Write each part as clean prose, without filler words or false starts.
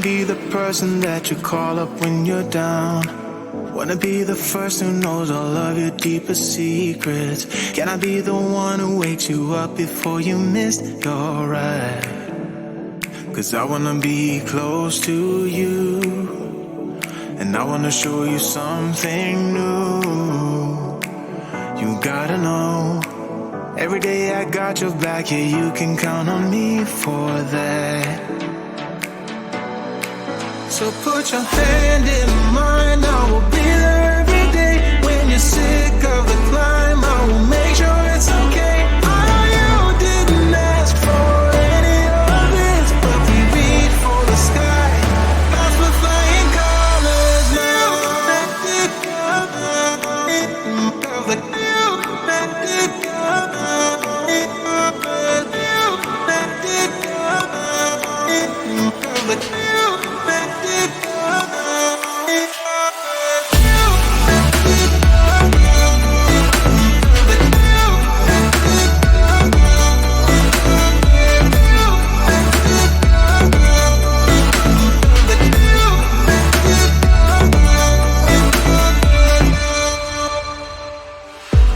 be the person that you call up when you're down. Wanna be the first who knows all of your deepest secrets. Can I be the one who wakes you up before you missed your ride? Cause I wanna be close to you, and I wanna show you something new. You gotta know, every day I got your back, yeah, you can count on me for that. So put your hand in mine, I will be there every day. When you're sick of the climb, I will make sure it's okay. I know you didn't ask for any of this, but we reach for the sky. That's for flying colors now.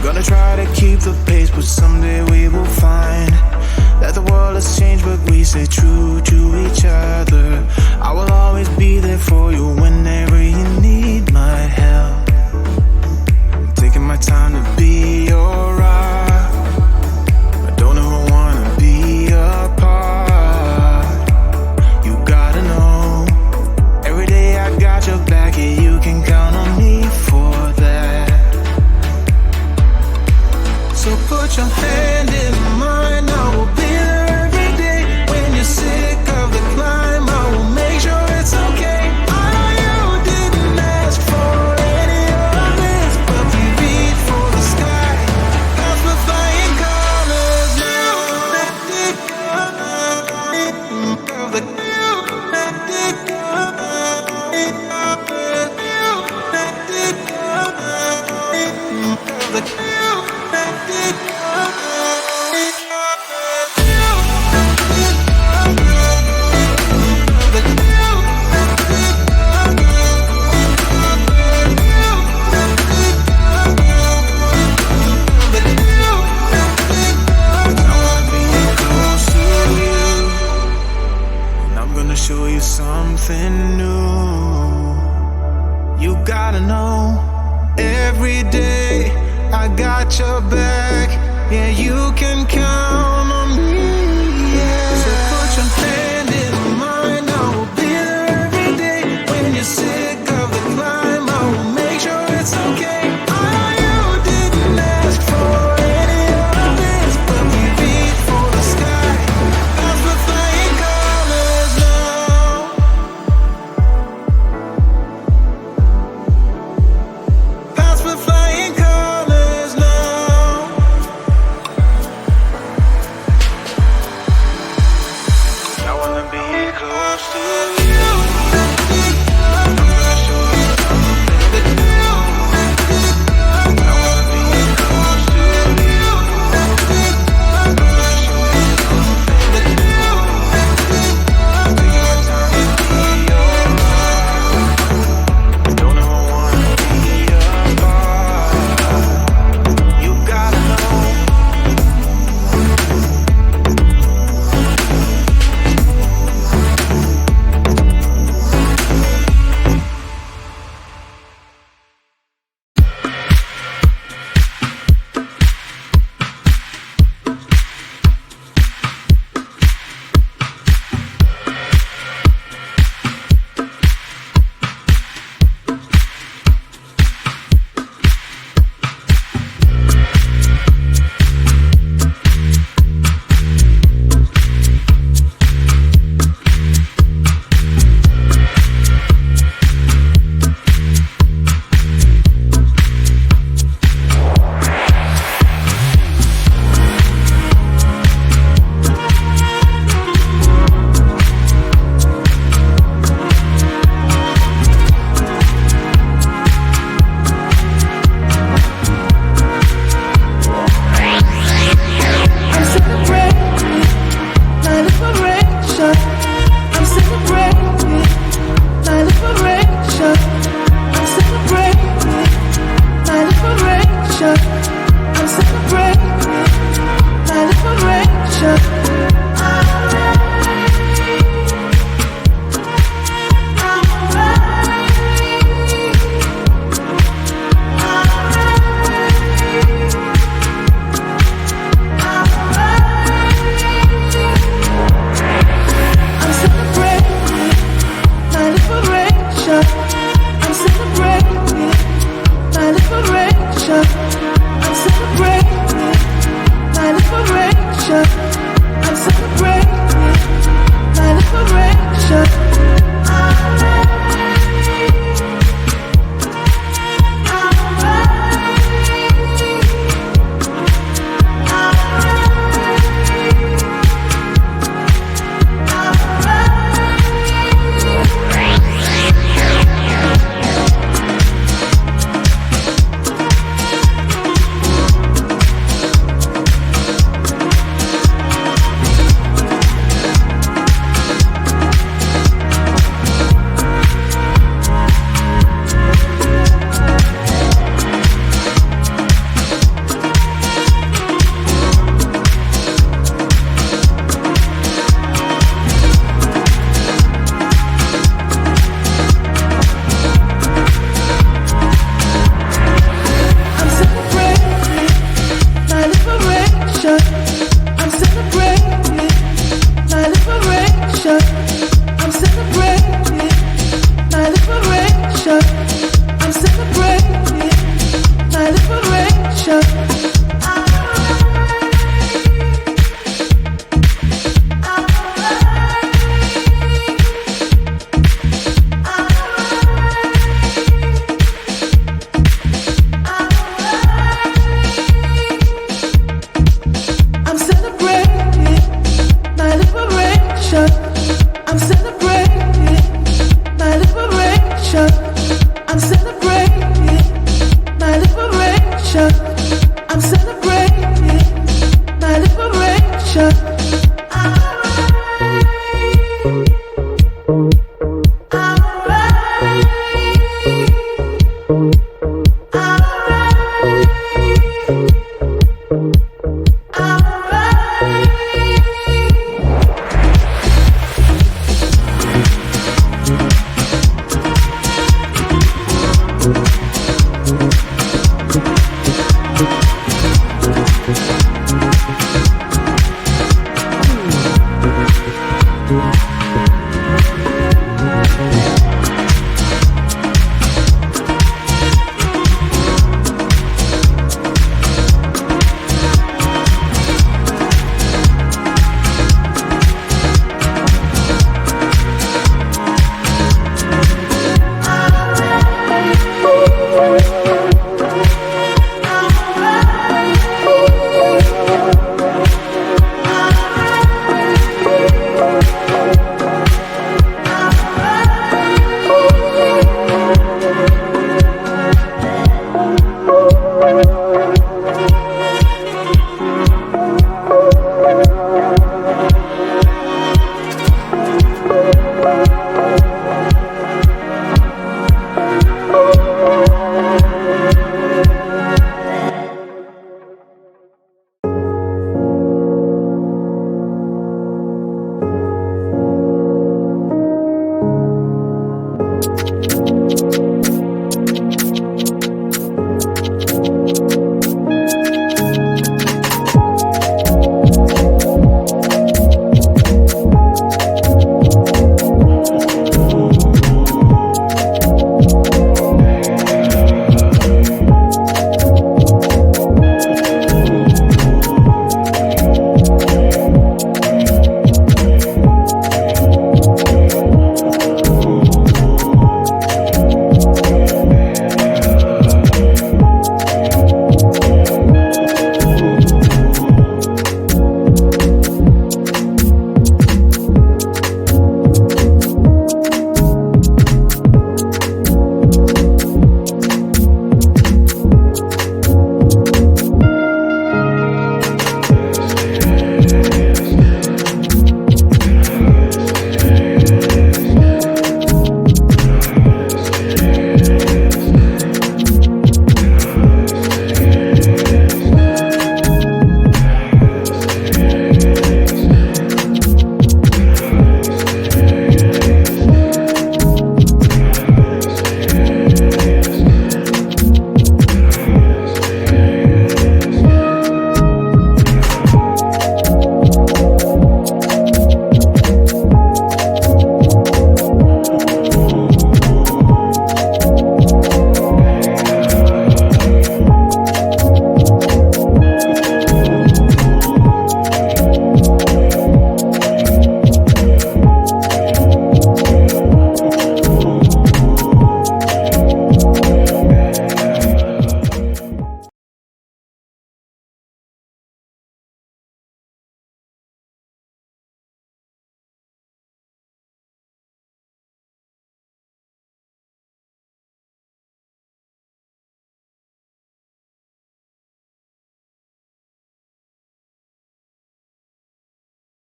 Gonna try to keep the pace, but someday we will find that the world has changed, but we stay true to each other. I will always be there for you whenever you need my help. I'm taking my time to be your rock. I don't ever wanna be apart. You gotta know, every day I got your back, yeah, you can count on me for that. So put your hand in mine, I will be there every day. When you're sick of the climb, I will make sure it's okay. I know you didn't ask for any of this, but we reach for the sky. That's for flying colors now. Show you something new. You gotta know, every day I got your back, yeah, you can count on me, yeah. So put your hand in mine, I will be there every day. When you're sick of the climb, I will make sure it's okay. I know you didn't ask for any of this, but we reach for the sky. That's for flying colors now. That's for flying colors now. celebration, my liberation.